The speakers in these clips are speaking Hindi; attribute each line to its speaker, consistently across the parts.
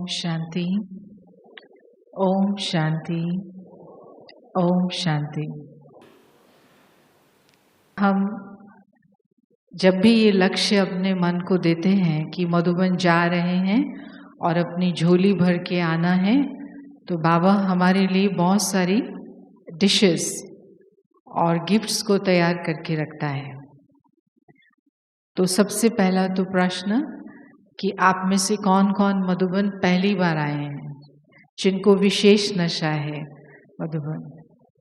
Speaker 1: ओम शांति, ओम शांति, ओम शांति। हम जब भी ये लक्ष्य अपने मन को देते हैं कि मधुबन जा रहे हैं और अपनी झोली भर के आना है, तो बाबा हमारे लिए बहुत सारी डिशेस और गिफ्ट्स को तैयार करके रखता है। तो सबसे पहला तो प्रश्न कि आप में से कौन कौन मधुबन पहली बार आए हैं, जिनको विशेष नशा है Madhuban.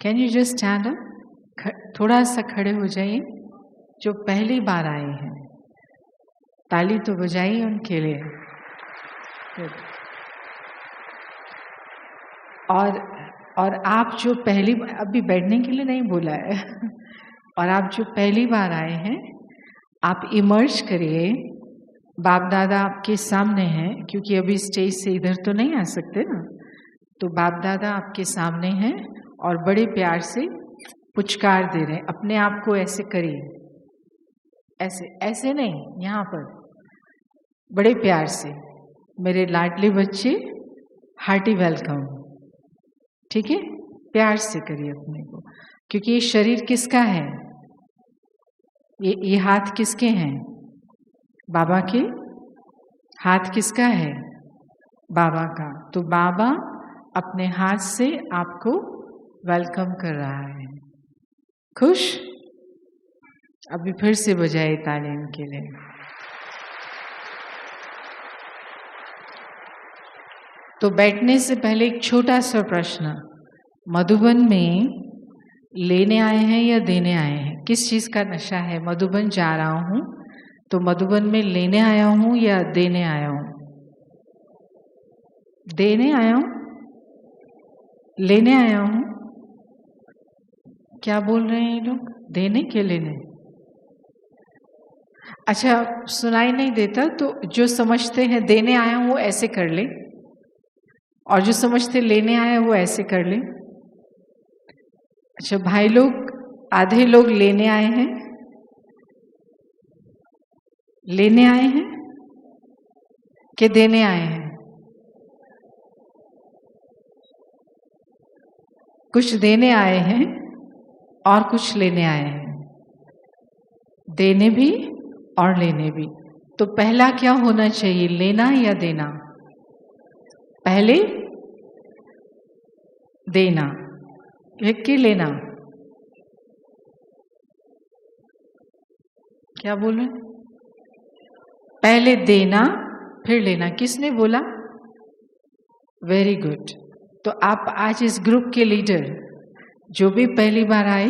Speaker 1: Can you just stand up, थोड़ा सा खड़े हो जाइए। जो पहली बार आए हैं ताली तो बजाइए उनके लिए। और आप जो पहली बार, अभी बैठने के लिए नहीं बोला है और आप जो पहली बार आए हैं, आप इमर्ज करिए। बाप दादा आपके सामने हैं, क्योंकि अभी स्टेज से इधर तो नहीं आ सकते ना, तो बाप दादा आपके सामने हैं और बड़े प्यार से पुचकार दे रहे हैं। अपने आप को ऐसे करिए, ऐसे ऐसे नहीं, यहाँ पर बड़े प्यार से, मेरे लाडले बच्चे, हार्टी वेलकम। ठीक है, प्यार से करिए अपने को, क्योंकि ये शरीर किसका है, ये हाथ किसके हैं, बाबा के। हाथ किसका है, बाबा का। तो बाबा अपने हाथ से आपको वेलकम कर रहा है। खुश? अभी फिर से बजाए ताली उनके लिए। तो बैठने से पहले एक छोटा सा प्रश्न, मधुबन में लेने आए हैं या देने आए हैं? किस चीज का नशा है? मधुबन जा रहा हूं, तो मधुबन में लेने आया हूं या देने आया हूं? देने आया हूं, लेने आया हूं। क्या बोल रहे हैं ये लोग? देने के लेने? अच्छा, सुनाई नहीं देता तो जो समझते हैं देने आया हूं वो ऐसे कर ले, और जो समझते लेने आया वो ऐसे कर ले। अच्छा भाई लोग, आधे लोग लेने आए हैं, लेने आए हैं कि देने आए हैं? कुछ देने आए हैं और कुछ लेने आए हैं, देने भी और लेने भी। तो पहला क्या होना चाहिए, लेना या देना? पहले देना, लिख के लेना। क्या बोल रहे? पहले देना फिर लेना। किसने बोला? Very good. तो आप आज इस ग्रुप के लीडर, जो भी पहली बार आए,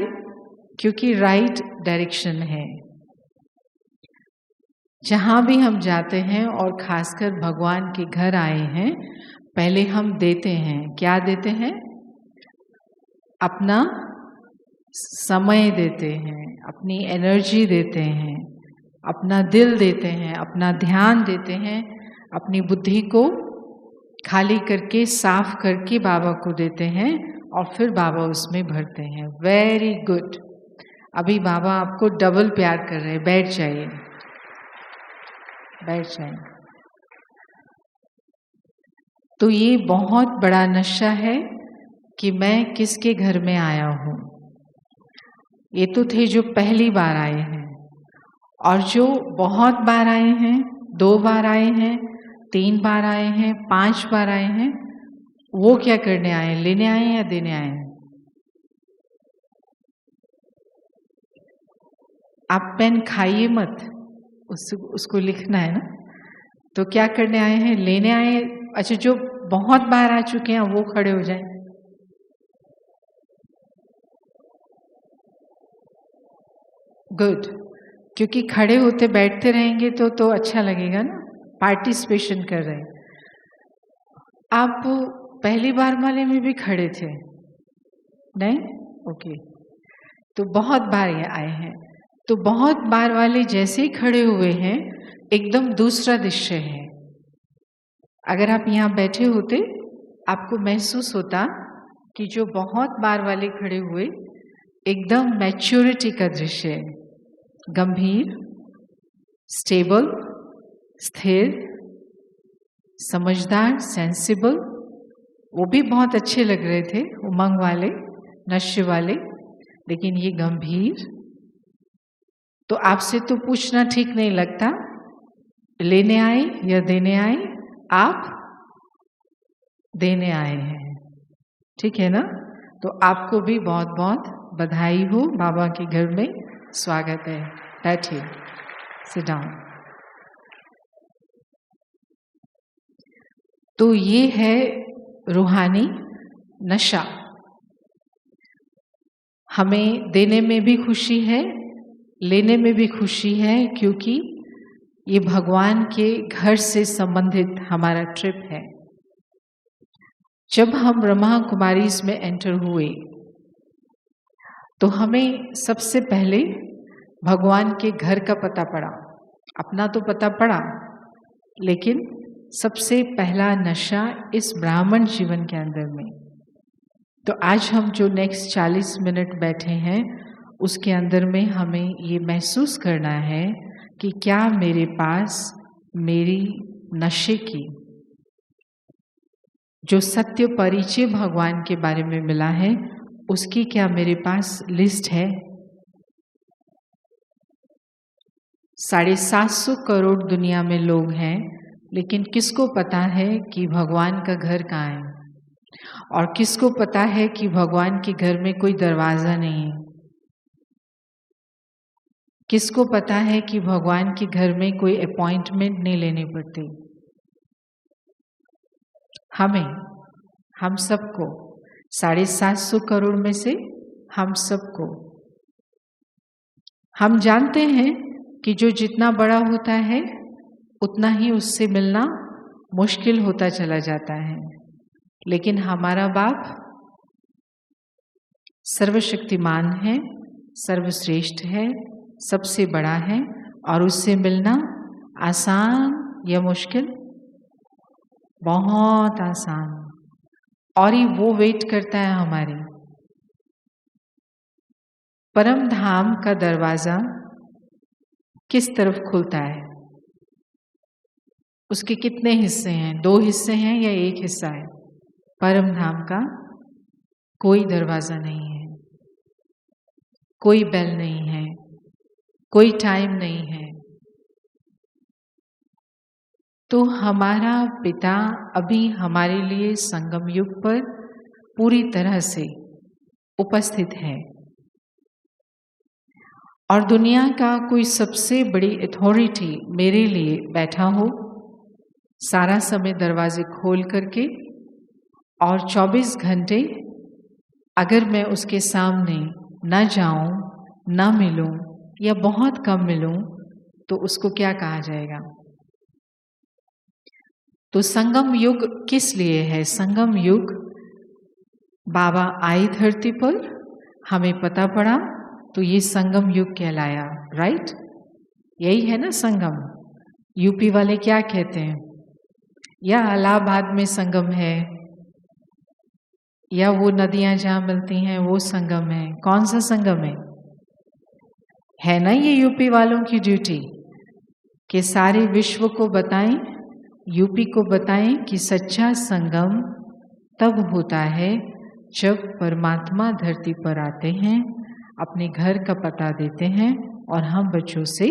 Speaker 1: क्योंकि राइट डायरेक्शन है। जहां भी हम जाते हैं और खासकर भगवान के घर आए हैं, पहले हम देते हैं। क्या देते हैं? अपना समय देते हैं, अपनी एनर्जी देते हैं, अपना दिल देते हैं, अपना ध्यान देते हैं, अपनी बुद्धि को खाली करके साफ करके बाबा को देते हैं और फिर बाबा उसमें भरते हैं। Very good. अभी बाबा आपको डबल प्यार कर रहे हैं। बैठ जाइए, बैठ जाइए। तो ये बहुत बड़ा नशा है कि मैं किसके घर में आया हूं। ये तो थे जो पहली बार आए हैं, और जो बहुत बार आए हैं, 2 बार आए हैं, 3 बार आए हैं, 5 बार आए हैं, वो क्या करने आए हैं? लेने आए हैं या देने आए हैं? आप पेन खाइए मत, उसको लिखना है ना। तो क्या करने आए हैं? लेने आए हैं। अच्छा, जो बहुत बार आ चुके हैं वो खड़े हो जाएं। गुड, क्योंकि खड़े होते बैठते रहेंगे तो अच्छा लगेगा ना, पार्टिसिपेशन कर रहे हैं। आप पहली बार वाले में भी खड़े थे नहीं? ओके। तो बहुत बार ये आए हैं, तो बहुत बार वाले जैसे ही खड़े हुए हैं, एकदम दूसरा दृश्य है। अगर आप यहाँ बैठे होते, आपको महसूस होता कि जो बहुत बार वाले खड़े हुए, एकदम मैच्योरिटी का दृश्य है, गंभीर, स्टेबल, स्थिर, समझदार, सेंसिबल, वो भी बहुत अच्छे लग रहे थे, उमंग वाले, नशे वाले, लेकिन ये गंभीर। तो आपसे तो पूछना ठीक नहीं लगता, लेने आए या देने आए? आप देने आए हैं, ठीक है ना? तो आपको भी बहुत बहुत बधाई हो, बाबा के घर में स्वागत है। बैठिए, सिट डाउन। तो ये है रूहानी नशा। हमें देने में भी खुशी है, लेने में भी खुशी है, क्योंकि ये भगवान के घर से संबंधित हमारा ट्रिप है। जब हम ब्रह्मा कुमारीज में एंटर हुए तो हमें सबसे पहले भगवान के घर का पता पड़ा। अपना तो पता पड़ा, लेकिन सबसे पहला नशा इस ब्राह्मण जीवन के अंदर में। तो आज हम जो नेक्स्ट 40 मिनट बैठे हैं, उसके अंदर में हमें ये महसूस करना है कि क्या मेरे पास मेरी नशे की जो सत्य परिचय भगवान के बारे में मिला है, उसकी क्या मेरे पास लिस्ट है? 750 करोड़ दुनिया में लोग हैं, लेकिन किसको पता है कि भगवान का घर कहाँ है? और किसको पता है कि भगवान के घर में कोई दरवाजा नहीं है? किसको पता है कि भगवान के घर में कोई अपॉइंटमेंट नहीं लेने पड़ते? हम सबको, 750 करोड़ में से हम सबको। हम जानते हैं कि जो जितना बड़ा होता है उतना ही उससे मिलना मुश्किल होता चला जाता है, लेकिन हमारा बाप सर्वशक्तिमान है, सर्वश्रेष्ठ है, सबसे बड़ा है, और उससे मिलना आसान या मुश्किल? बहुत आसान। और ही वो वेट करता है हमारी। परम धाम का दरवाजा किस तरफ खुलता है? उसके कितने हिस्से हैं? 2 हिस्से हैं या 1 हिस्सा है? परम धाम का कोई दरवाजा नहीं है, कोई बेल नहीं है, कोई टाइम नहीं है। तो हमारा पिता अभी हमारे लिए संगम युग पर पूरी तरह से उपस्थित है, और दुनिया का कोई सबसे बड़ी अथॉरिटी मेरे लिए बैठा हो, सारा समय दरवाजे खोल करके, और 24 घंटे अगर मैं उसके सामने न जाऊं, न मिलूं या बहुत कम मिलूं, तो उसको क्या कहा जाएगा? तो संगम युग किस लिए है? संगम युग, बाबा आए धरती पर, हमें पता पड़ा, तो ये संगम युग कहलाया, राइट? यही है ना संगम? यूपी वाले क्या कहते हैं? या इलाहाबाद में संगम है, या वो नदियां जहाँ मिलती हैं वो संगम है? कौन सा संगम है ना ये यूपी वालों की ड्यूटी कि सारे विश्व को बताएं, यूपी को बताएं कि सच्चा संगम तब होता है जब परमात्मा धरती पर आते हैं, अपने घर का पता देते हैं और हम बच्चों से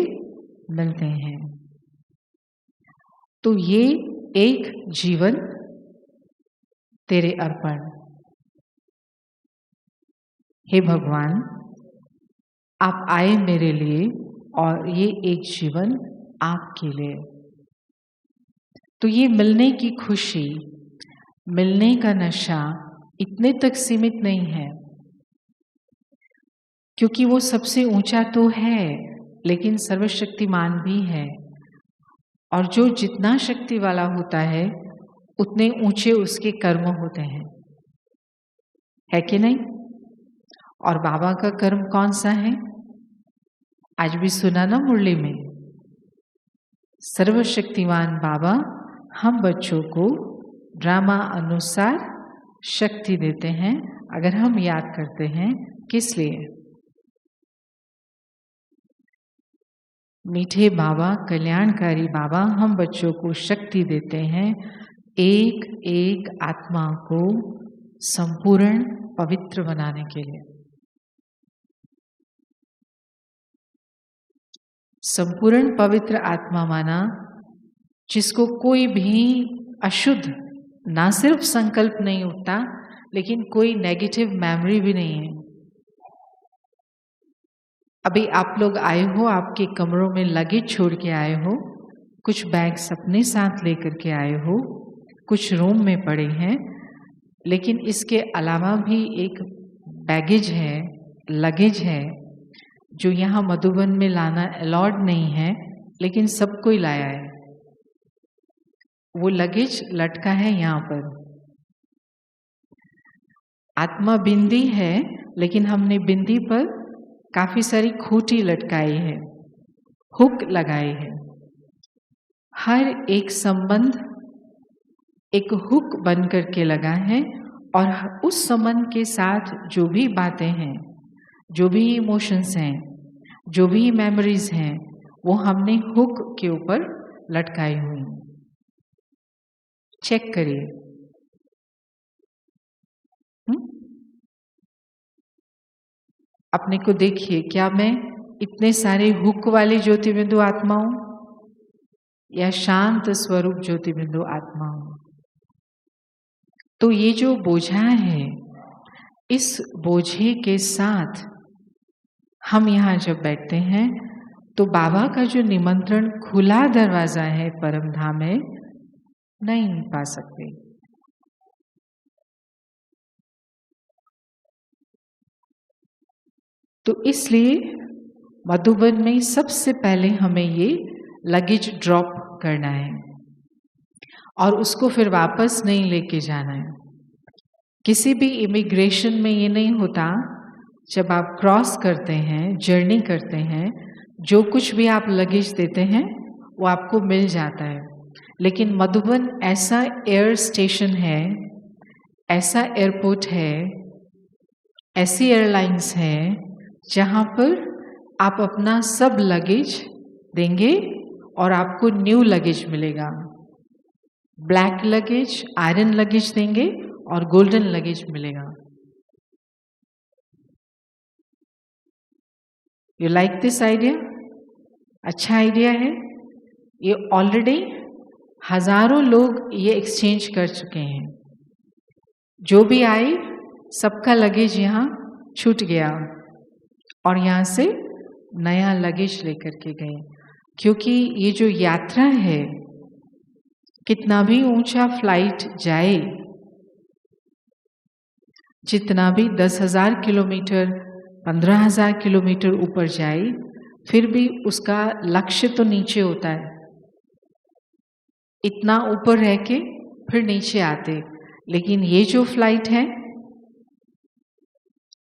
Speaker 1: मिलते हैं। तो ये एक जीवन तेरे अर्पण। हे भगवान, आप आए मेरे लिए, और ये एक जीवन आपके लिए। तो ये मिलने की खुशी, मिलने का नशा इतने तक सीमित नहीं है, क्योंकि वो सबसे ऊंचा तो है, लेकिन सर्वशक्तिमान भी है, और जो जितना शक्ति वाला होता है उतने ऊंचे उसके कर्म होते हैं, है कि नहीं? और बाबा का कर्म कौन सा है? आज भी सुना ना मुरली में, सर्वशक्तिमान बाबा हम बच्चों को ड्रामा अनुसार शक्ति देते हैं, अगर हम याद करते हैं। किस लिए? मीठे बाबा, कल्याणकारी बाबा हम बच्चों को शक्ति देते हैं एक एक आत्मा को संपूर्ण पवित्र बनाने के लिए। संपूर्ण पवित्र आत्मा माना जिसको कोई भी अशुद्ध ना सिर्फ संकल्प नहीं उठता, लेकिन कोई नेगेटिव मेमोरी भी नहीं है। अभी आप लोग आए हो, आपके कमरों में लगेज छोड़ के आए हो, कुछ बैग्स अपने साथ लेकर के आए हो, कुछ रूम में पड़े हैं, लेकिन इसके अलावा भी एक बैगेज है, लगेज है, जो यहाँ मधुबन में लाना अलाउड नहीं है, लेकिन सब कोई लाया है। वो लगेज लटका है यहाँ पर। आत्मा बिंदी है, लेकिन हमने बिंदी पर काफी सारी खूंटी लटकाई है, हुक लगाए है। हर एक संबंध एक हुक बन करके लगा है और उस संबंध के साथ जो भी बातें हैं, जो भी इमोशंस हैं, जो भी मेमोरीज हैं, वो हमने हुक के ऊपर लटकाई हुई। चेक करिए। अपने को देखिए, क्या मैं इतने सारे हुक वाली ज्योतिबिंदु आत्मा हूं या शांत स्वरूप ज्योतिबिंदु आत्मा हूं? तो ये जो बोझा है, इस बोझे के साथ हम यहाँ जब बैठते हैं तो बाबा का जो निमंत्रण खुला दरवाजा है परम धाम में, नहीं पा सकते। तो इसलिए मधुबन में सबसे पहले हमें ये लगेज ड्रॉप करना है और उसको फिर वापस नहीं लेके जाना है। किसी भी इमिग्रेशन में ये नहीं होता, जब आप क्रॉस करते हैं, जर्नी करते हैं, जो कुछ भी आप लगेज देते हैं वो आपको मिल जाता है। लेकिन मधुबन ऐसा एयर स्टेशन है, ऐसा एयरपोर्ट है, ऐसी एयरलाइंस है जहाँ पर आप अपना सब लगेज देंगे और आपको न्यू लगेज मिलेगा। ब्लैक लगेज, आयरन लगेज देंगे और गोल्डन लगेज मिलेगा। You like this idea? अच्छा आइडिया है। ये ऑलरेडी हजारों लोग ये एक्सचेंज कर चुके हैं। जो भी आए सबका लगेज यहाँ छूट गया और यहाँ से नया लगेज लेकर के गए। क्योंकि ये जो यात्रा है, कितना भी ऊंचा फ्लाइट जाए, जितना भी 10,000 किलोमीटर, 15,000 किलोमीटर ऊपर जाए, फिर भी उसका लक्ष्य तो नीचे होता है। इतना ऊपर रह के फिर नीचे आते, लेकिन ये जो फ्लाइट है,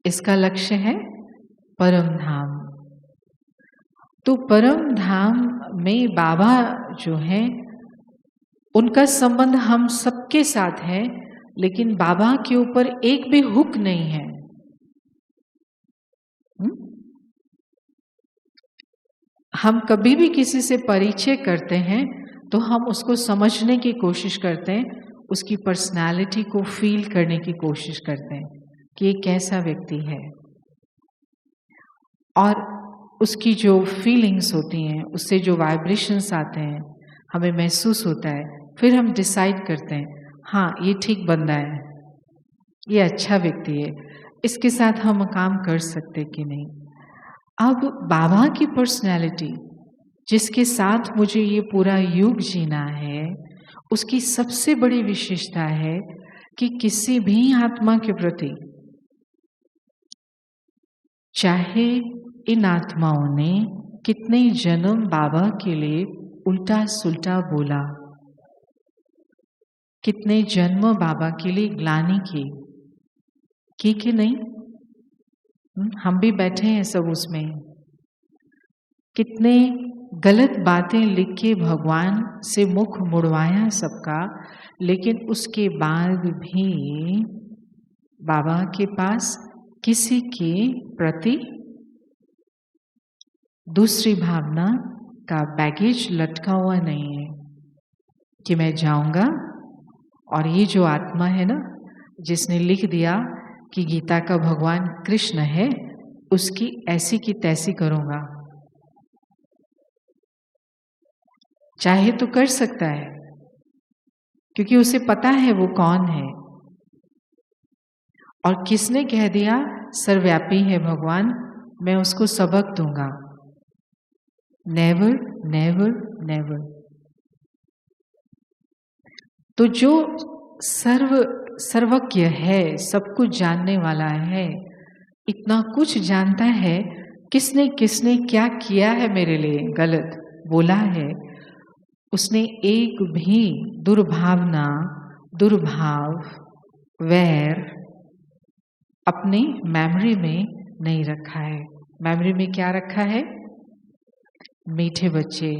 Speaker 1: इसका लक्ष्य है परम धाम। तो परम धाम में बाबा जो हैं, उनका संबंध हम सबके साथ है, लेकिन बाबा के ऊपर एक भी हुक नहीं है। हम कभी भी किसी से परिचय करते हैं तो हम उसको समझने की कोशिश करते हैं, उसकी पर्सनालिटी को फील करने की कोशिश करते हैं कि ये कैसा व्यक्ति है, और उसकी जो फीलिंग्स होती हैं, उससे जो वाइब्रेशंस आते हैं, हमें महसूस होता है। फिर हम डिसाइड करते हैं, हाँ ये ठीक बंदा है, ये अच्छा व्यक्ति है, इसके साथ हम काम कर सकते कि नहीं। अब बाबा की पर्सनैलिटी, जिसके साथ मुझे ये पूरा युग जीना है, उसकी सबसे बड़ी विशेषता है कि किसी भी आत्मा के प्रति, चाहे इन आत्माओं ने कितने जन्म बाबा के लिए उल्टा सुल्टा बोला, कितने जन्म बाबा के लिए ग्लानि की कि नहीं, हम भी बैठे हैं सब उसमें। कितने गलत बातें लिख के भगवान से मुख मुड़वाया सबका, लेकिन उसके बाद भी बाबा के पास किसी के प्रति दूसरी भावना का बैगेज लटका हुआ नहीं है कि मैं जाऊंगा और ये जो आत्मा है ना, जिसने लिख दिया कि गीता का भगवान कृष्ण है, उसकी ऐसी की तैसी करूंगा। चाहे तो कर सकता है, क्योंकि उसे पता है वो कौन है। और किसने कह दिया सर्वव्यापी है भगवान, मैं उसको सबक दूंगा? Never never never. तो जो सर्वज्ञ है, सब कुछ जानने वाला है, इतना कुछ जानता है, किसने किसने क्या किया है मेरे लिए गलत बोला है, उसने एक भी दुर्भावना, दुर्भाव, वैर अपने मेमोरी में नहीं रखा है। मेमोरी में क्या रखा है? मीठे बच्चे,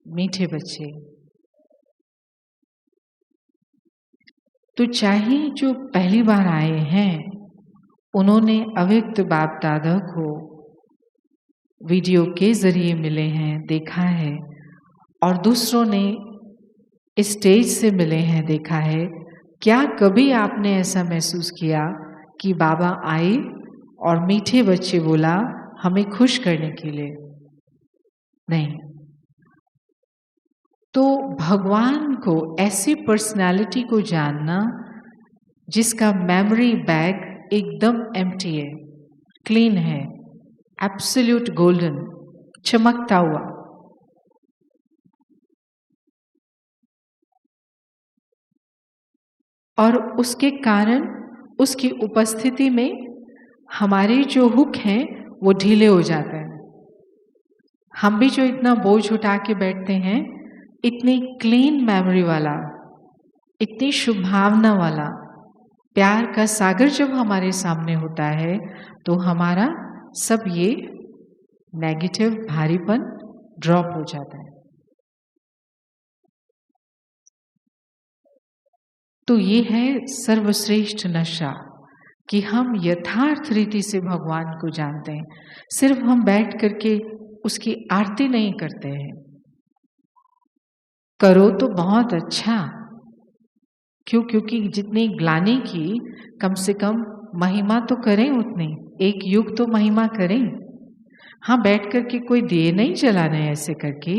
Speaker 1: मीठे बच्चे। तो चाहे जो पहली बार आए हैं, उन्होंने अव्यक्त बाप दादा को वीडियो के जरिए मिले हैं, देखा है, और दूसरों ने स्टेज से मिले हैं, देखा है। क्या कभी आपने ऐसा महसूस किया कि बाबा आए और मीठे बच्चे बोला हमें खुश करने के लिए? नहीं। तो भगवान को, ऐसी पर्सनालिटी को जानना जिसका मेमोरी बैग एकदम एम्प्टी है, क्लीन है, एब्सोल्यूट गोल्डन, चमकता हुआ, और उसके कारण उसकी उपस्थिति में हमारे जो हुक हैं वो ढीले हो जाते हैं। हम भी जो इतना बोझ उठा के बैठते हैं, इतनी क्लीन मेमोरी वाला, इतनी शुभ भावना वाला प्यार का सागर जब हमारे सामने होता है, तो हमारा सब ये नेगेटिव भारीपन ड्रॉप हो जाता है। तो ये है सर्वश्रेष्ठ नशा कि हम यथार्थ रीति से भगवान को जानते हैं। सिर्फ हम बैठ करके उसकी आरती नहीं करते हैं। करो तो बहुत अच्छा, क्यों? क्योंकि जितनी ग्लानि की, कम से कम महिमा तो करें उतनी, एक युग तो महिमा करें। हाँ, बैठ करके कोई दिए नहीं जलाने ऐसे करके,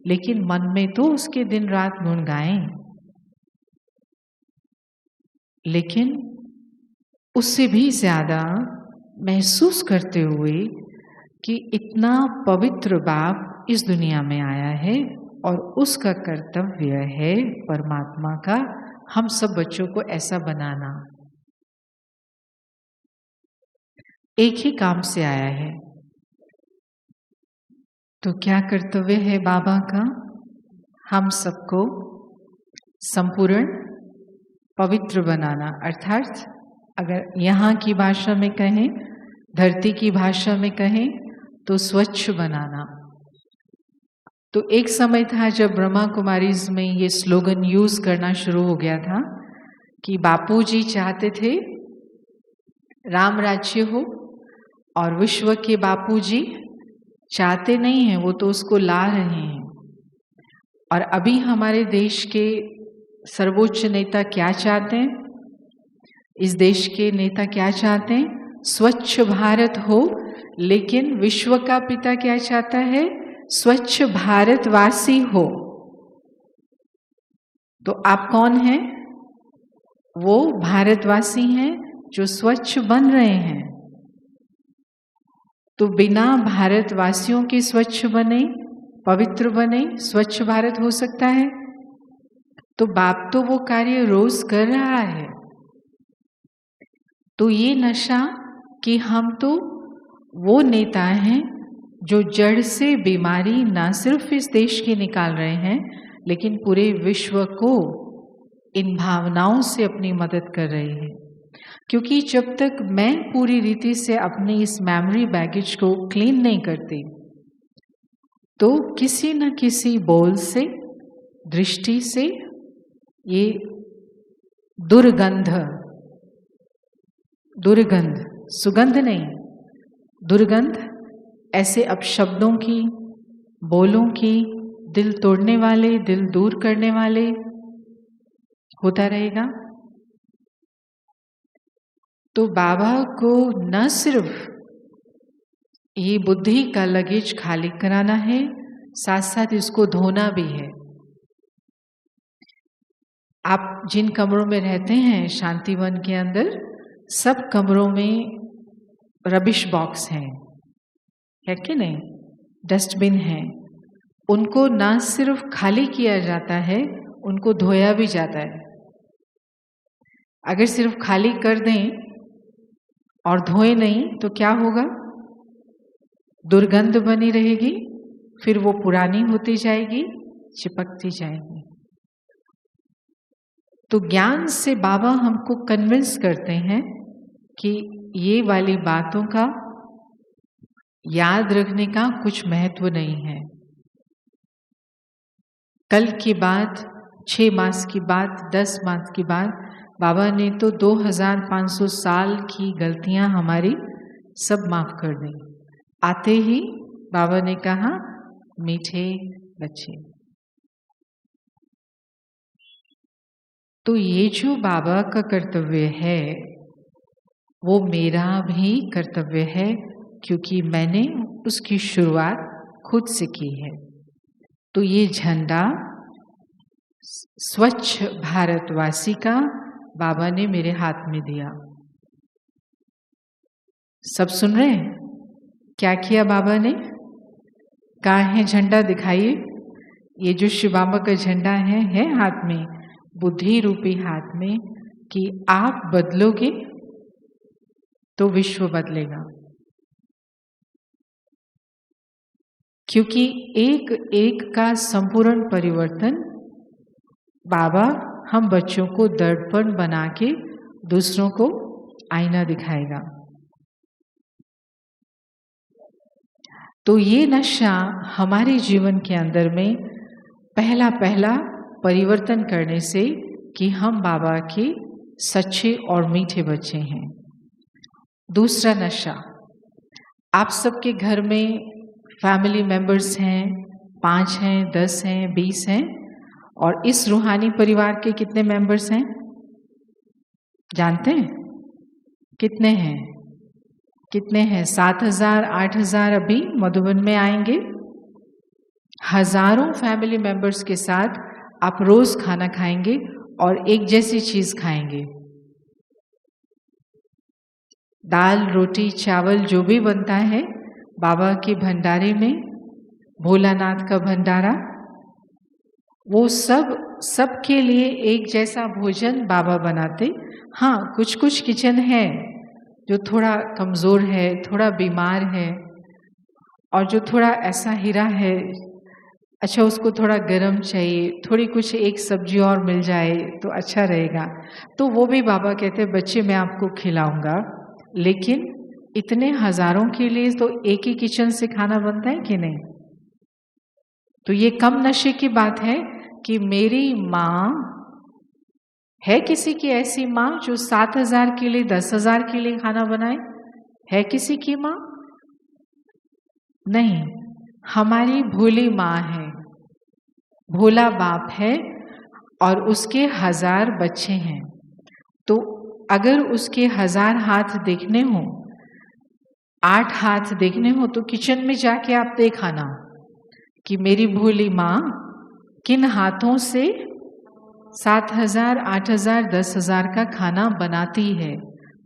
Speaker 1: लेकिन मन में तो उसके दिन रात गुण गाएं। लेकिन उससे भी ज्यादा महसूस करते हुए कि इतना पवित्र बाप इस दुनिया में आया है और उसका कर्तव्य है परमात्मा का हम सब बच्चों को ऐसा बनाना। एक ही काम से आया है, तो क्या कर्तव्य है बाबा का? हम सबको संपूर्ण पवित्र बनाना, अर्थात अगर यहाँ की भाषा में कहें, धरती की भाषा में कहें, तो स्वच्छ बनाना। तो एक समय था जब ब्रह्मा कुमारीज में ये स्लोगन यूज करना शुरू हो गया था कि बापूजी चाहते थे राम राज्य हो, और विश्व के बापूजी चाहते नहीं हैं, वो तो उसको ला रहे हैं। और अभी हमारे देश के सर्वोच्च नेता क्या चाहते हैं? इस देश के नेता क्या चाहते हैं? स्वच्छ भारत हो, लेकिन विश्व का पिता क्या चाहता है? स्वच्छ भारतवासी हो। तो आप कौन हैं? वो भारतवासी हैं जो स्वच्छ बन रहे हैं। तो बिना भारतवासियों के स्वच्छ बने, पवित्र बने, स्वच्छ भारत हो सकता है? तो बाप तो वो कार्य रोज कर रहा है। तो ये नशा कि हम तो वो नेता हैं जो जड़ से बीमारी ना सिर्फ इस देश की निकाल रहे हैं, लेकिन पूरे विश्व को इन भावनाओं से अपनी मदद कर रहे हैं। क्योंकि जब तक मैं पूरी रीति से अपने इस मेमोरी बैगेज को क्लीन नहीं करती, तो किसी न किसी बोल से, दृष्टि से ये दुर्गंध, सुगंध नहीं, दुर्गंध, ऐसे अपशब्दों की, बोलों की, दिल तोड़ने वाले, दिल दूर करने वाले होता रहेगा। तो बाबा को न सिर्फ ये बुद्धि का लगेज खाली कराना है, साथ साथ इसको धोना भी है। आप जिन कमरों में रहते हैं शांतिवन के अंदर, सब कमरों में रबिश बॉक्स हैं, है कि नहीं? डस्टबिन है। उनको ना सिर्फ खाली किया जाता है, उनको धोया भी जाता है। अगर सिर्फ खाली कर दें और धोए नहीं तो क्या होगा? दुर्गंध बनी रहेगी, फिर वो पुरानी होती जाएगी, चिपकती जाएगी। तो ज्ञान से बाबा हमको कन्विंस करते हैं कि ये वाली बातों का याद रखने का कुछ महत्व नहीं है। कल की बात, 6 मास की बात, 10 मास की बात, बाबा ने तो 2500 साल की गलतियां हमारी सब माफ कर दी। आते ही बाबा ने कहा, मीठे बच्चे। तो ये जो बाबा का कर्तव्य है, वो मेरा भी कर्तव्य है, क्योंकि मैंने उसकी शुरुआत खुद से की है। तो ये झंडा स्वच्छ भारतवासी का बाबा ने मेरे हाथ में दिया। सब सुन रहे हैं? क्या किया बाबा ने? कहाँ है झंडा? दिखाइए। ये जो शिव बाबा का झंडा है हाथ में, बुद्धि रूपी हाथ में, कि आप बदलोगे तो विश्व बदलेगा। क्योंकि एक एक का संपूर्ण परिवर्तन बाबा हम बच्चों को दर्पण बना के दूसरों को आईना दिखाएगा। तो ये नशा हमारे जीवन के अंदर में पहला परिवर्तन करने से कि हम बाबा के सच्चे और मीठे बच्चे हैं। दूसरा नशा, आप सबके घर में फैमिली मेंबर्स हैं, 5 हैं, 10 हैं, 20 हैं, और इस रूहानी परिवार के कितने मेंबर्स हैं जानते हैं? कितने हैं? कितने हैं? 7000, 8000 अभी मधुबन में आएंगे। हजारों फैमिली मेंबर्स के साथ आप रोज खाना खाएंगे और एक जैसी चीज खाएंगे। दाल, रोटी, चावल जो भी बनता है बाबा के भंडारे में, भोलानाथ का भंडारा, वो सबके लिए एक जैसा भोजन बाबा बनाते। हाँ, कुछ कुछ किचन है जो थोड़ा कमज़ोर है, थोड़ा बीमार है, और जो थोड़ा ऐसा हीरा है, अच्छा उसको थोड़ा गरम चाहिए, थोड़ी कुछ एक सब्जी और मिल जाए तो अच्छा रहेगा। तो वो भी बाबा कहते हैं, बच्चे मैं आपको खिलाऊंगा, लेकिन इतने हजारों के लिए तो एक ही किचन से खाना बनता है कि नहीं? तो ये कम नशे की बात है कि मेरी माँ है, किसी की ऐसी माँ जो 7000 के लिए, 10,000 के लिए खाना बनाए? है किसी की माँ? नहीं, हमारी भोली माँ है, भोला बाप है, और उसके 1000 बच्चे हैं। तो अगर उसके 1000 हाथ देखने हो, 8 हाथ देखने हो, तो किचन में जाके आप देखाना कि मेरी भोली माँ किन हाथों से 7000, 8000, 10,000 का खाना बनाती है,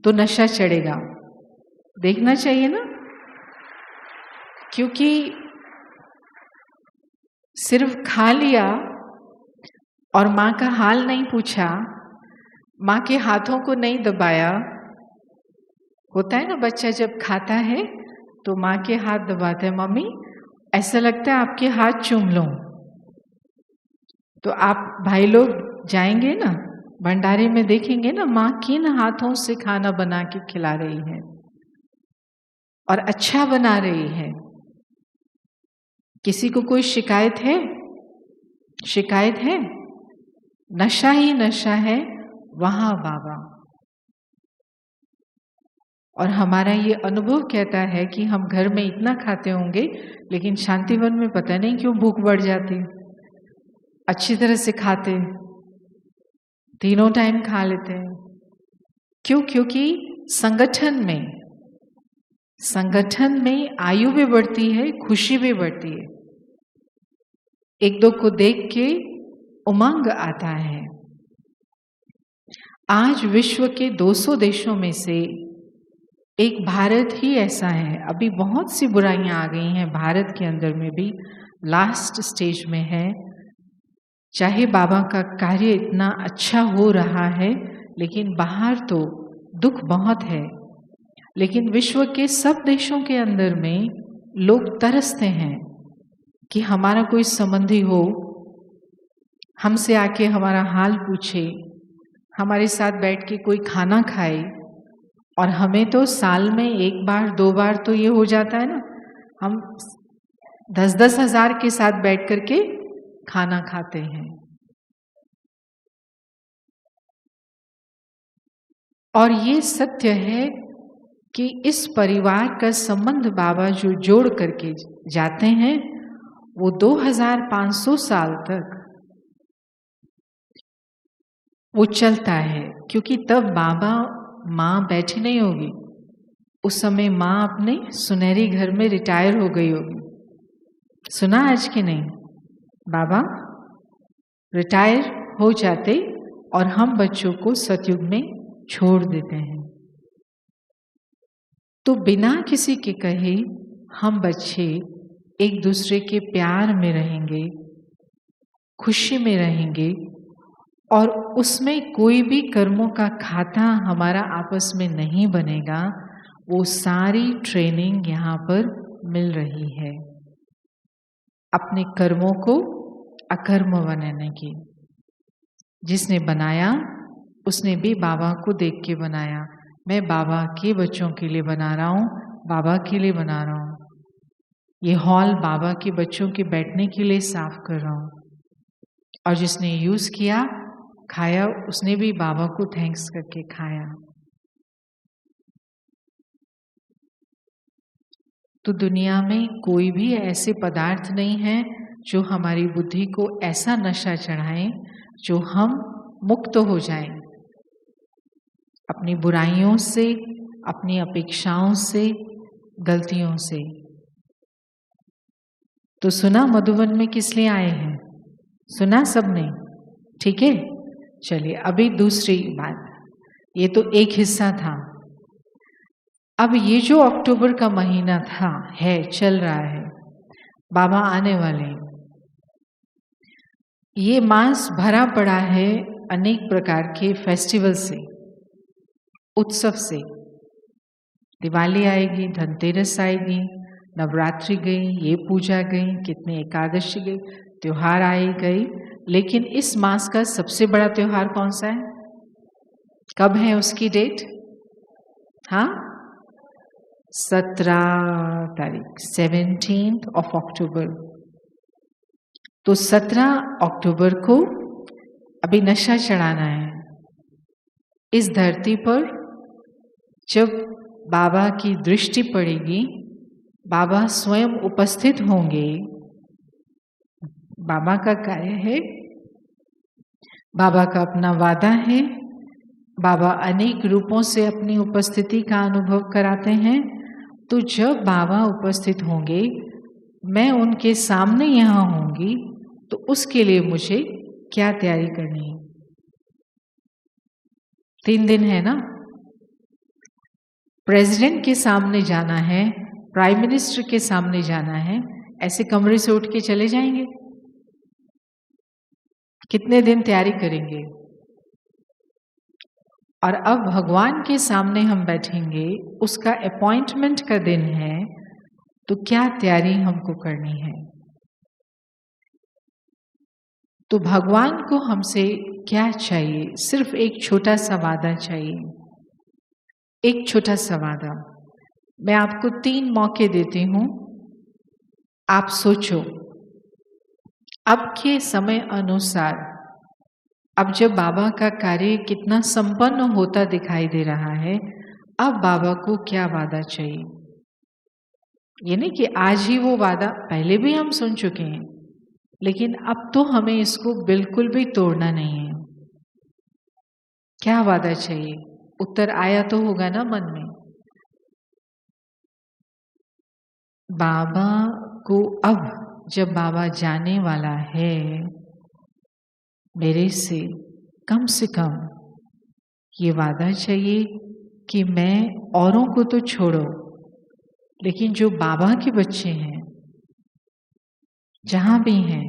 Speaker 1: तो नशा चढ़ेगा। देखना चाहिए ना? क्योंकि सिर्फ खा लिया और माँ का हाल नहीं पूछा, माँ के हाथों को नहीं दबाया। होता है ना, बच्चा जब खाता है तो माँ के हाथ दबाता है, मम्मी ऐसा लगता है आपके हाथ चूम लूं। तो आप भाई लोग जाएंगे ना भंडारे में, देखेंगे ना माँ किन हाथों से खाना बना के खिला रही है, और अच्छा बना रही है। किसी को कोई शिकायत है? शिकायत है? नशा ही नशा है वहां बाबा। और हमारा ये अनुभव कहता है कि हम घर में इतना खाते होंगे, लेकिन शांतिवन में पता नहीं क्यों भूख बढ़ जाती। अच्छी तरह से खाते, तीनों टाइम खा लेते हैं। क्यों? क्योंकि संगठन में आयु भी बढ़ती है, खुशी भी बढ़ती है। एक दो को देख के उमंग आता है। आज विश्व के 200 देशों में से एक भारत ही ऐसा है। अभी बहुत सी बुराइयां आ गई हैं, भारत के अंदर में भी लास्ट स्टेज में है। चाहे बाबा का कार्य इतना अच्छा हो रहा है, लेकिन बाहर तो दुख बहुत है। लेकिन विश्व के सब देशों के अंदर में लोग तरसते हैं कि हमारा कोई संबंधी हो, हमसे आके हमारा हाल पूछे, हमारे साथ बैठ के कोई खाना खाए। और हमें तो साल में 1 बार 2 बार तो ये हो जाता है ना, हम 10-10 हज़ार के साथ बैठ करके खाना खाते हैं। और ये सत्य है कि इस परिवार का संबंध बाबा जो जोड़ करके जाते हैं, वो 2500 साल तक वो चलता है। क्योंकि तब बाबा माँ बैठी नहीं होगी, उस समय माँ अपने सुनहरी घर में रिटायर हो गई होगी। सुना आज कि नहीं? बाबा रिटायर हो जाते और हम बच्चों को सतयुग में छोड़ देते हैं। तो बिना किसी के कहे हम बच्चे एक दूसरे के प्यार में रहेंगे, खुशी में रहेंगे, और उसमें कोई भी कर्मों का खाता हमारा आपस में नहीं बनेगा। वो सारी ट्रेनिंग यहाँ पर मिल रही है, अपने कर्मों को अकर्म बनाने की। जिसने बनाया उसने भी बाबा को देख के बनाया। मैं बाबा के बच्चों के लिए बना रहा हूँ, बाबा के लिए बना रहा हूँ। ये हॉल बाबा के बच्चों के बैठने के लिए साफ कर रहा हूँ। और जिसने यूज़ किया, खाया, उसने भी बाबा को थैंक्स करके खाया। तो दुनिया में कोई भी ऐसे पदार्थ नहीं है जो हमारी बुद्धि को ऐसा नशा चढ़ाएं जो हम मुक्त हो जाएं अपनी बुराइयों से, अपनी अपेक्षाओं से, गलतियों से। तो सुना मधुबन में किस लिए आए हैं? सुना सबने? ठीक है, चलिए अभी दूसरी बात। ये तो एक हिस्सा था। अब ये जो अक्टूबर का महीना था, चल रहा है, बाबा आने वाले। ये मास भरा पड़ा है अनेक प्रकार के फेस्टिवल से, उत्सव से। दिवाली आएगी, धनतेरस आएगी, नवरात्रि गई, ये पूजा गई, कितने एकादशी गई, त्योहार आए गए। लेकिन इस मास का सबसे बड़ा त्योहार कौन सा है? कब है उसकी डेट? हाँ, 17 तारीख, 17th of October। तो 17 अक्टूबर को अभी नशा चढ़ाना है इस धरती पर। जब बाबा की दृष्टि पड़ेगी, बाबा स्वयं उपस्थित होंगे। बाबा का कार्य है, बाबा का अपना वादा है। बाबा अनेक रूपों से अपनी उपस्थिति का अनुभव कराते हैं। तो जब बाबा उपस्थित होंगे, मैं उनके सामने यहाँ होंगी, तो उसके लिए मुझे क्या तैयारी करनी है? 3 दिन है ना। प्रेसिडेंट के सामने जाना है, प्राइम मिनिस्टर के सामने जाना है, ऐसे कमरे से उठ के चले जाएंगे? कितने दिन तैयारी करेंगे? और अब भगवान के सामने हम बैठेंगे, उसका अपॉइंटमेंट का दिन है, तो क्या तैयारी हमको करनी है? तो भगवान को हमसे क्या चाहिए? सिर्फ एक छोटा सा वादा चाहिए, एक छोटा सा वादा। मैं आपको 3 मौके देती हूँ, आप सोचो। अब के समय अनुसार, अब जब बाबा का कार्य कितना संपन्न होता दिखाई दे रहा है, अब बाबा को क्या वादा चाहिए। ये नहीं कि आज ही वो वादा, पहले भी हम सुन चुके हैं, लेकिन अब तो हमें इसको बिल्कुल भी तोड़ना नहीं है। क्या वादा चाहिए? उत्तर आया तो होगा ना मन में। बाबा को अब जब बाबा जाने वाला है, मेरे से कम ये वादा चाहिए कि मैं औरों को तो छोड़ो, लेकिन जो बाबा के बच्चे हैं, जहाँ भी हैं,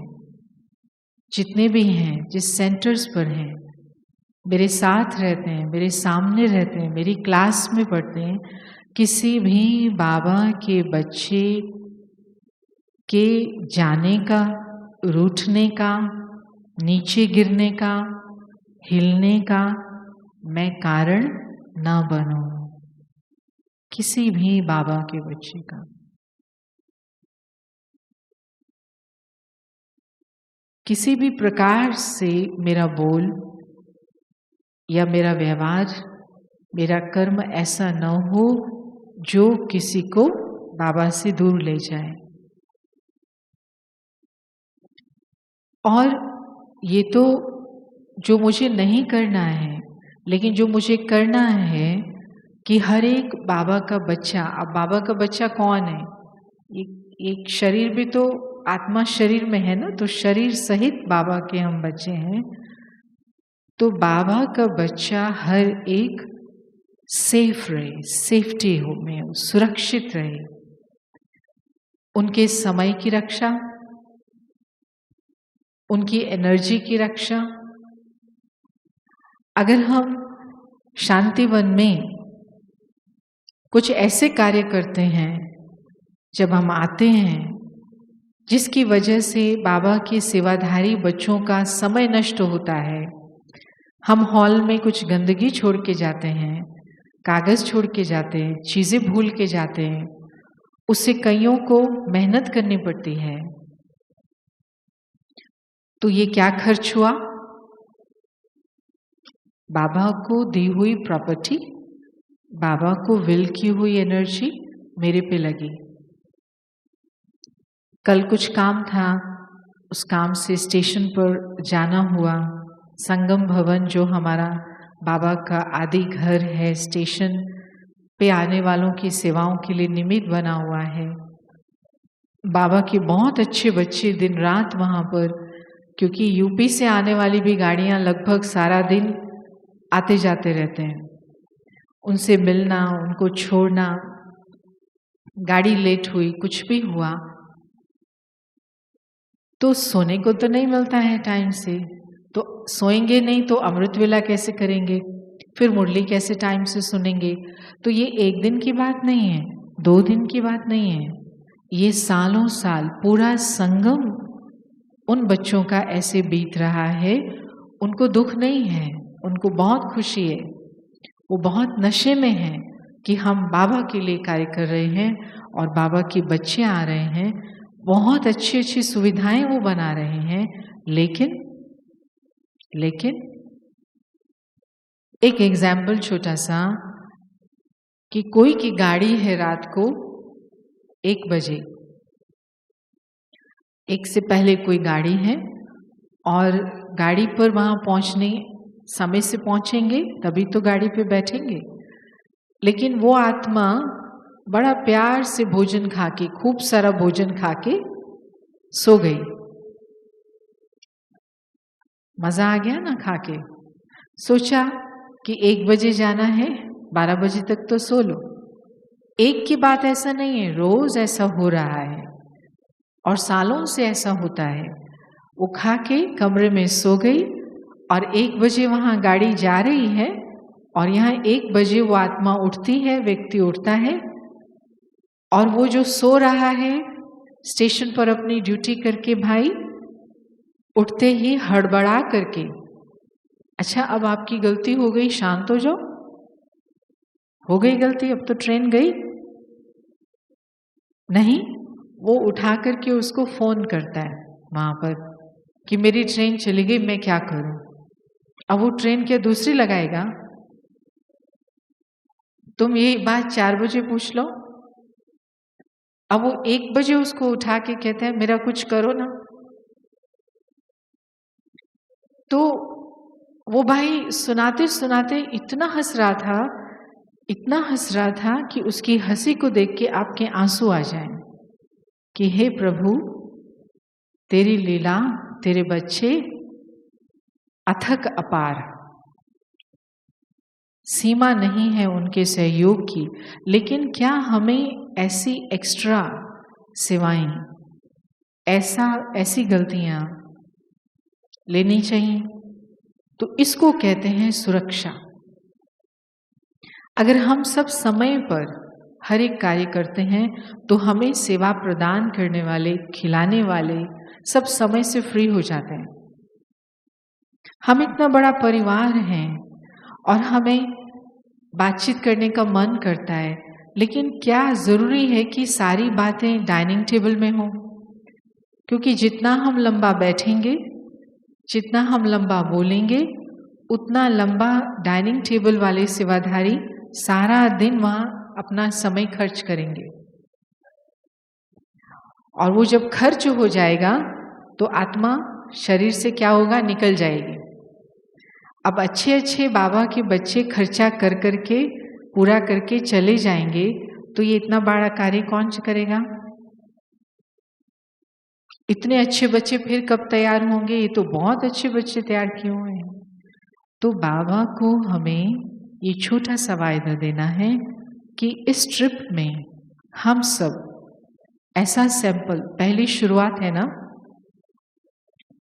Speaker 1: जितने भी हैं, जिस सेंटर्स पर हैं, मेरे साथ रहते हैं, मेरे सामने रहते हैं, मेरी क्लास में पढ़ते हैं, किसी भी बाबा के बच्चे के जाने का, रूठने का, नीचे गिरने का, हिलने का मैं कारण ना बनूं। किसी भी बाबा के बच्चे का। किसी भी प्रकार से मेरा बोल या मेरा व्यवहार, मेरा कर्म ऐसा न हो जो किसी को बाबा से दूर ले जाए। और ये तो जो मुझे नहीं करना है, लेकिन जो मुझे करना है कि हर एक बाबा का बच्चा, अब बाबा का बच्चा कौन है? एक शरीर भी तो, आत्मा शरीर में है ना, तो शरीर सहित बाबा के हम बच्चे हैं। तो बाबा का बच्चा हर एक सेफ रहे, सेफ्टी हो में सुरक्षित रहे, उनके समय की रक्षा, उनकी एनर्जी की रक्षा। अगर हम शांतिवन में कुछ ऐसे कार्य करते हैं, जब हम आते हैं, जिसकी वजह से बाबा के सेवाधारी बच्चों का समय नष्ट होता है, हम हॉल में कुछ गंदगी छोड़ के जाते हैं, कागज छोड़ के जाते हैं, चीजें भूल के जाते हैं, उससे कईयों को मेहनत करनी पड़ती है। तो ये क्या खर्च हुआ? बाबा को दी हुई प्रॉपर्टी, बाबा को विल की हुई एनर्जी मेरे पे लगी। कल कुछ काम था, उस काम से स्टेशन पर जाना हुआ। संगम भवन जो हमारा बाबा का आदि घर है, स्टेशन पे आने वालों की सेवाओं के लिए निमित्त बना हुआ है। बाबा के बहुत अच्छे बच्चे दिन रात वहाँ पर, क्योंकि यूपी से आने वाली भी गाड़ियाँ लगभग सारा दिन आते जाते रहते हैं, उनसे मिलना, उनको छोड़ना, गाड़ी लेट हुई, कुछ भी हुआ तो सोने को तो नहीं मिलता है टाइम से, तो सोएंगे नहीं तो अमृत वेला कैसे करेंगे, फिर मुरली कैसे टाइम से सुनेंगे। तो ये एक दिन की बात नहीं है, 2 दिन की बात नहीं है, ये सालों साल पूरा संगम उन बच्चों का ऐसे बीत रहा है। उनको दुख नहीं है, उनको बहुत खुशी है, वो बहुत नशे में हैं कि हम बाबा के लिए कार्य कर रहे हैं और बाबा के बच्चे आ रहे हैं, बहुत अच्छी अच्छी सुविधाएं वो बना रहे हैं। लेकिन एक एग्जाम्पल छोटा सा, कि कोई की गाड़ी है रात को 1 बजे, 1 से पहले कोई गाड़ी है और गाड़ी पर वहाँ पहुँचने समय से पहुँचेंगे तभी तो गाड़ी पे बैठेंगे। लेकिन वो आत्मा बड़ा प्यार से भोजन खा के, खूब सारा भोजन खा के सो गई। मजा आ गया ना खा के। सोचा कि 1 बजे जाना है, 12 बजे तक तो सो लो। एक की बात ऐसा नहीं है, रोज ऐसा हो रहा है और सालों से ऐसा होता है। वो खा के कमरे में सो गई और 1 बजे वहाँ गाड़ी जा रही है और यहाँ 1 बजे वो आत्मा उठती है, व्यक्ति उठता है और वो जो सो रहा है स्टेशन पर अपनी ड्यूटी करके, भाई उठते ही हड़बड़ा करके, अच्छा अब आपकी गलती हो गई, शांत हो जाओ, हो गई गलती, अब तो ट्रेन गई नहीं। वो उठा करके उसको फोन करता है वहां पर कि मेरी ट्रेन चली गई, मैं क्या करूं। अब वो ट्रेन क्या दूसरी लगाएगा? तुम यही बात 4 बजे पूछ लो। अब वो 1 बजे उसको उठा के कहते हैं मेरा कुछ करो ना। तो वो भाई सुनाते सुनाते इतना हंस रहा था कि उसकी हंसी को देख के आपके आंसू आ जाएं कि हे प्रभु, तेरी लीला, तेरे बच्चे अथक अपार, सीमा नहीं है उनके सहयोग की। लेकिन क्या हमें ऐसी एक्स्ट्रा सेवाएं, ऐसी गलतियां लेनी चाहिए? तो इसको कहते हैं सुरक्षा। अगर हम सब समय पर हर एक कार्य करते हैं तो हमें सेवा प्रदान करने वाले, खिलाने वाले सब समय से फ्री हो जाते हैं। हम इतना बड़ा परिवार हैं और हमें बातचीत करने का मन करता है, लेकिन क्या ज़रूरी है कि सारी बातें डाइनिंग टेबल में हों? क्योंकि जितना हम लंबा बैठेंगे, जितना हम लंबा बोलेंगे, उतना लंबा डाइनिंग टेबल वाले सेवाधारी सारा दिन वहाँ अपना समय खर्च करेंगे। और वो जब खर्च हो जाएगा तो आत्मा शरीर से क्या होगा? निकल जाएगी। अब अच्छे अच्छे बाबा के बच्चे खर्चा कर करके पूरा करके चले जाएंगे तो ये इतना बड़ा कार्य कौन करेगा? इतने अच्छे बच्चे फिर कब तैयार होंगे? ये तो बहुत अच्छे बच्चे तैयार किए हुए हैं। तो बाबा को हमें ये छोटा सा वायदा देना है कि इस ट्रिप में हम सब ऐसा सैंपल, पहली शुरुआत है ना,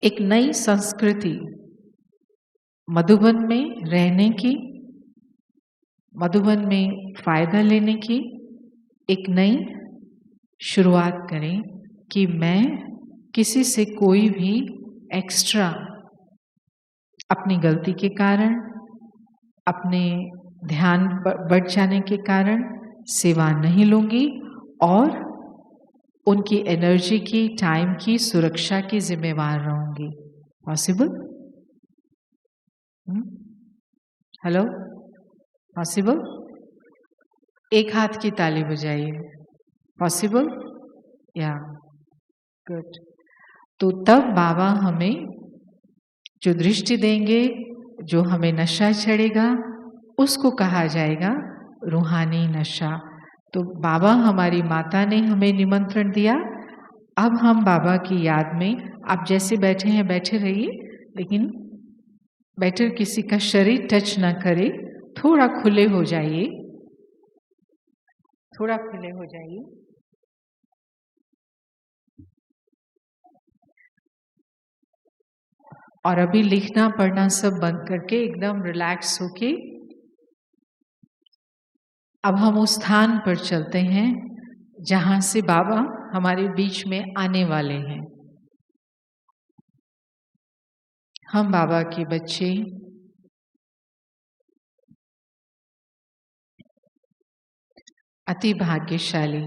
Speaker 1: एक नई संस्कृति मधुबन में रहने की, मधुबन में फायदा लेने की एक नई शुरुआत करें कि मैं किसी से कोई भी एक्स्ट्रा अपनी गलती के कारण, अपने ध्यान बढ़ जाने के कारण सेवा नहीं लूंगी और उनकी एनर्जी की, टाइम की सुरक्षा की जिम्मेवार रहूंगी। पॉसिबल? Hello, possible? एक हाथ की ताली बजाइए। पॉसिबल? या गुड। तो तब बाबा हमें जो दृष्टि देंगे, जो हमें नशा चढ़ेगा, उसको कहा जाएगा रूहानी नशा। तो बाबा, हमारी माता ने हमें निमंत्रण दिया। अब हम बाबा की याद में, आप जैसे बैठे हैं बैठे रहिए, लेकिन बेटर किसी का शरीर टच ना करे, थोड़ा खुले हो जाइए, थोड़ा खुले हो जाइए। और अभी लिखना पढ़ना सब बंद करके एकदम रिलैक्स होके अब हम उस स्थान पर चलते हैं जहां से बाबा हमारे बीच में आने वाले हैं। हम बाबा के बच्चे अति भाग्यशाली,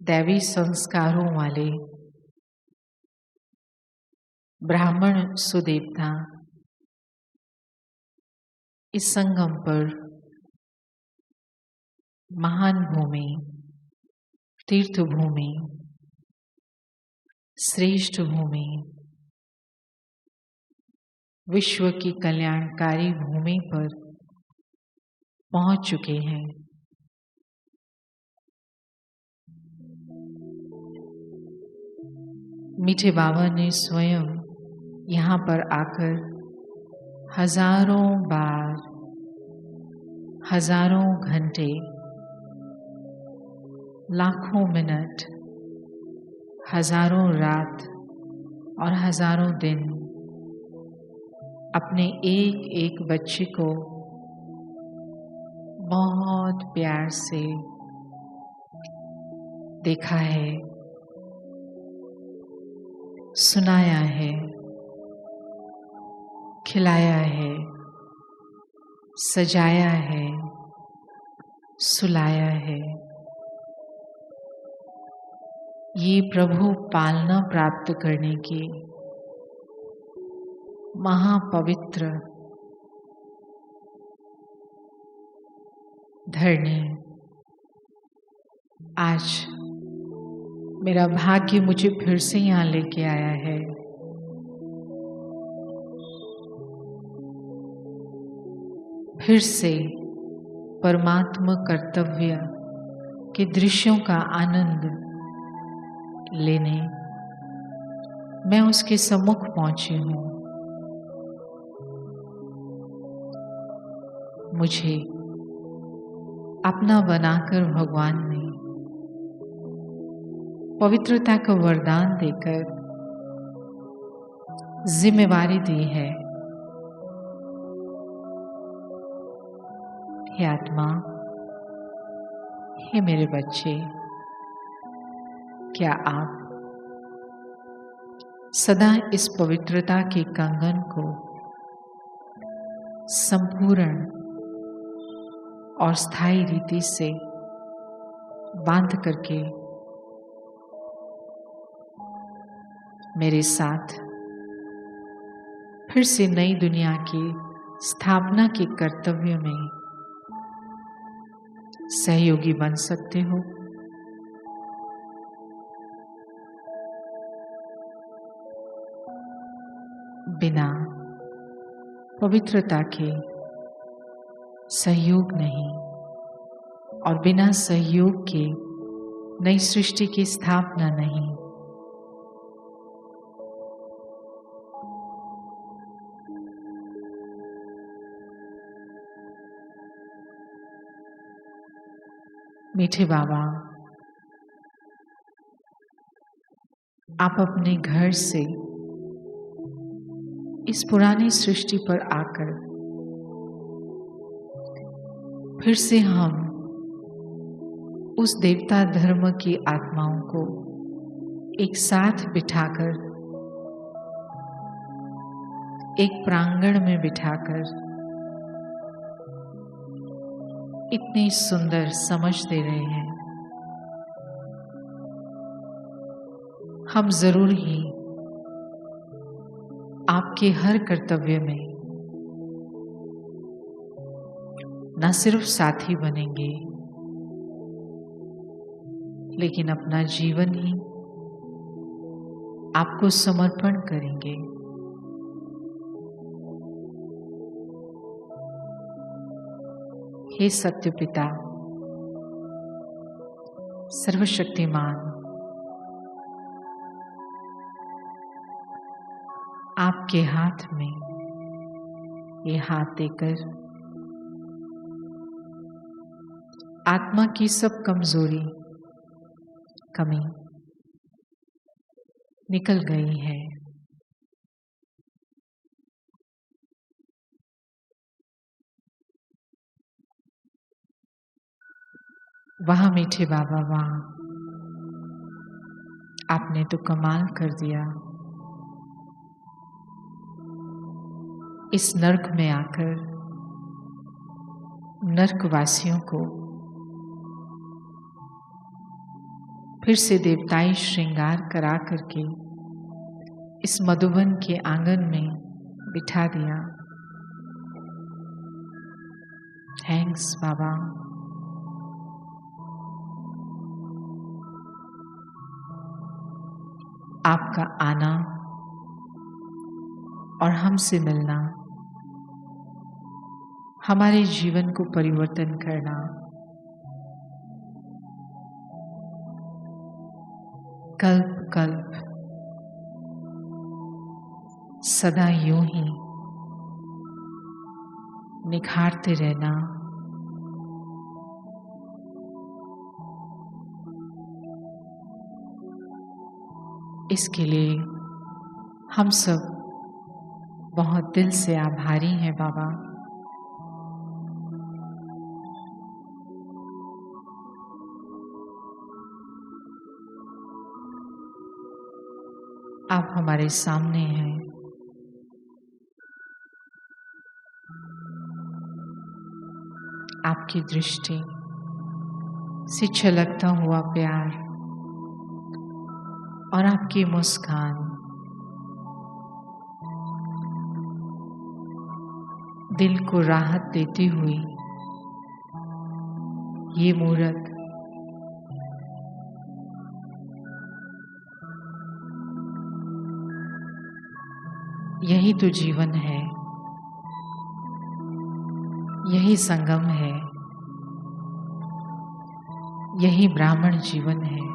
Speaker 1: दैवी संस्कारों वाले ब्राह्मण सुदेवता इस संगम पर महान भूमि, तीर्थ भूमि, श्रेष्ठ भूमि, विश्व की कल्याणकारी भूमि पर पहुंच चुके हैं। मीठे बाबा ने स्वयं यहाँ पर आकर हजारों बार, हजारों घंटे, लाखों मिनट, हजारों रात और हजारों दिन अपने एक एक बच्चे को बहुत प्यार से देखा है, सुनाया है, खिलाया है, सजाया है, सुलाया है। ये प्रभु पालना प्राप्त करने की महापवित्र धरनी, आज मेरा भाग्य मुझे फिर से यहाँ लेके आया है। फिर से परमात्मा कर्तव्य के दृश्यों का आनंद लेने मैं उसके सम्मुख पहुंची हूँ। मुझे अपना बनाकर भगवान ने पवित्रता का वरदान देकर जिम्मेवारी दी है। हे आत्मा, हे मेरे बच्चे, क्या आप सदा इस पवित्रता के कंगन को संपूर्ण और स्थायी रीति से बांध करके मेरे साथ फिर से नई दुनिया की स्थापना के कर्तव्य में सहयोगी बन सकते हो? बिना पवित्रता के सहयोग नहीं और बिना सहयोग के नई सृष्टि की स्थापना नहीं। मीठे बाबा, आप अपने घर से इस पुरानी सृष्टि पर आकर फिर से हम उस देवता धर्म की आत्माओं को एक साथ बिठाकर, एक प्रांगण में बिठाकर इतनी सुंदर समझ दे रहे हैं। हम जरूर ही आपके हर कर्तव्य में न सिर्फ साथी बनेंगे, लेकिन अपना जीवन ही आपको समर्पण करेंगे। हे सत्य पिता, सर्वशक्तिमान, आपके हाथ में ये हाथ देकर आत्मा की सब कमजोरी, कमी निकल गई है। वाह मीठे बाबा, वाह, आपने तो कमाल कर दिया। इस नर्क में आकर नर्कवासियों को फिर से देवताई श्रृंगार करा करके इस मधुबन के आंगन में बिठा दिया। थैंक्स बाबा। आपका आना और हमसे मिलना, हमारे जीवन को परिवर्तन करना, कल्प कल्प सदा यूं ही निखारते रहना, इसके लिए हम सब बहुत दिल से आभारी हैं बाबा। आप हमारे सामने हैं, आपकी दृष्टि से छलकता हुआ प्यार और आपकी मुस्कान दिल को राहत देती हुई ये मूर्त यही तो जीवन है, यही संगम है, यही ब्राह्मण जीवन है।